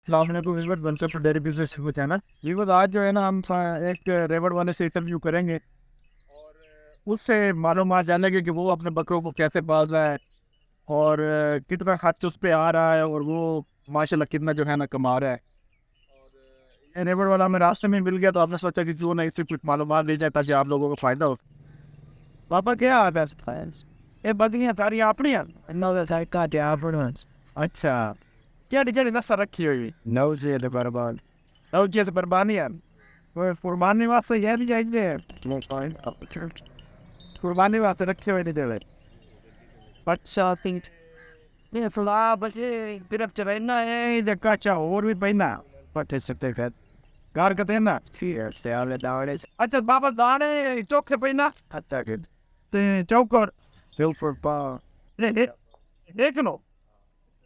Dairy business को channel Weaver. आज जो है ना हम एक रेवड़ वाले से इंटरव्यू करेंगे और उससे मालूमात जानेंगे कि वो अपने बकरों को कैसे पाल रहा है और कितना खर्च उस पर आ रहा है और वो माशाल्लाह कितना जो है ना कमा रहा है। और ये रेवड़ वाला हमें रास्ते में मिल गया तो आपने सोचा कि क्यों ना इससे कुछ मालूमात ली जाए ताकि आप लोगों को फ़ायदा हो। पापा क्या है बेस्ट प्लान्स ये बकरियाँ सारी अपनी हैं। अच्छा क्या डिजाइन नस्ल रखी हुई नौजिया से बर्बाद नौजिया से बर्बाद है वो कुर्बानी वास्ते यह भी चाहिए कुर्बानी वास्ते रखे हुए नहीं दे अच्छा थिंक ये फला बस ये सिर्फ चलना है या कच्चा और भी पहना पटे सकते हैं घर का देना से आले दाने अच्छा बाबा दाने चौक से पहना अच्छा के चौकर सिल्वर पा देख लो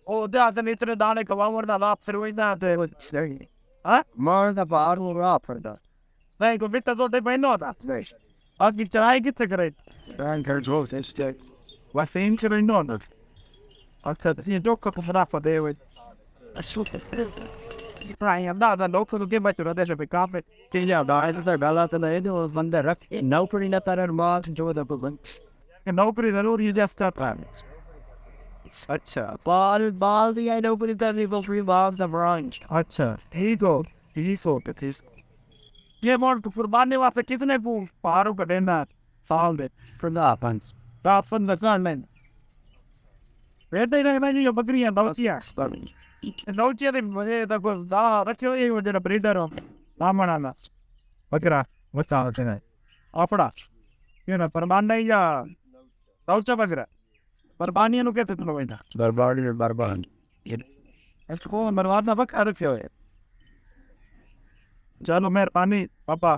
ओ दादन इतने दाने कमावर ना लाभ फिर वही ना तो सही हाँ मार ना बाहर हो रहा फिर दा नहीं को बिट्टा तो दे पहनो था नहीं आगे चढ़ाई कितने करे रंग कर जो से स्टे वैसे करे नो ना अच्छा ये जो का कुछ राफ दे हुए Right, I'm not a local get back to the desert because yeah, the eyes are balanced and the end was one direct. No pretty not that and mark enjoy the balance. And nobody that already left that time. अच्छा बाल दिया है नौकरी करने को free बाल the branch अच्छा ठीक हो ये मोर तो कुर्बानी वास्ते कितने पहाड़ों का देना साल में पंच दापन नसान में बेटे ही रहना जो बकरियां नौचियां नौचियां तो मुझे तो कुछ दा रखियो ये वो जरा ब्रीडर हो दामन आना बकरा बता होते हैं आपड़ा ये ना परमान नहीं या नौचा बकरा बर्बानियां नु कहते तुम बेटा बर्बान इसको मरवाना वक्त आ रखियो है चलो मेहरबानी पापा।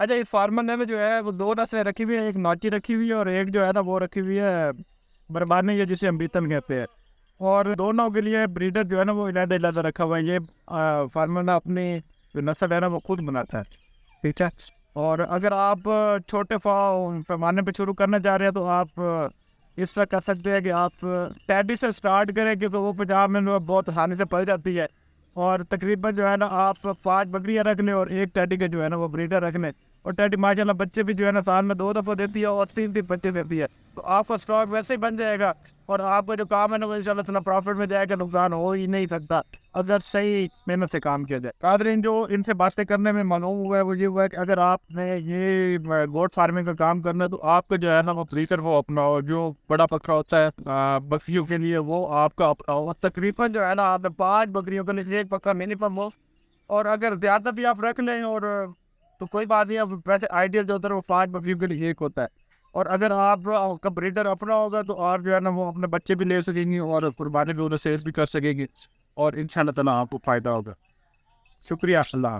अच्छा इस फार्मर ने जो है वो दो नस्लें रखी हुई है एक नौची रखी हुई है और एक जो है ना वो रखी हुई है बर्बानी है जिसे हम बीतन कहते हैं और दोनों के लिए ब्रीडर जो है ना वो इलादा रखा हुआ है। ये फार्मर ने अपनी जो नस्ल है ना वो खुद बनाता है ठीक है। और अगर आप छोटे पैमाने पे शुरू करना चाह रहे हैं तो आप इस तरह कर सकते हैं कि आप टैडी से स्टार्ट करें क्योंकि वो पंजाब में बहुत आसानी से पल जाती है और तकरीबन जो है ना आप 5 बकरियां रख लें और एक टैडी का जो है ना वो ब्रीडर रख लें और टैडी माशाल्लाह बच्चे भी जो है ना साल में 2 दफ़ा देती है और 3 बच्चे देती है तो आपका स्टॉक वैसे ही बन जाएगा और आपका जो काम है ना वो इंशाल्लाह इतना प्रॉफिट में जाएगा नुकसान हो ही नहीं सकता अगर सही मेहनत से काम किया जाए। कादरीन जो इनसे बातें करने में मालूम हुआ है वो ये हुआ है कि अगर आपने ये गोट फार्मिंग का काम करना है तो आपका जो है ना वो ब्रीडर हो अपना और जो बड़ा बकरा होता है बकरियों के लिए वो आपका अपना हो। तकरीबन जो है ना आपने 5 बकरियों के लिए एक बकरा मिनिमम हो और अगर ज़्यादा भी आप रख लें और तो कोई बात नहीं। अब वैसे आइडियल जो होता है वो 5 बकरियों के लिए एक होता है और अगर आपका ब्रीडर अपना होगा तो आप जो है ना वो अपने बच्चे भी ले सकेंगे और कुर्बानी भी उन्हें सेल्स भी कर सकेंगे और इंशाल्लाह ताला आपको फ़ायदा होगा। शुक्रिया अल्लाह।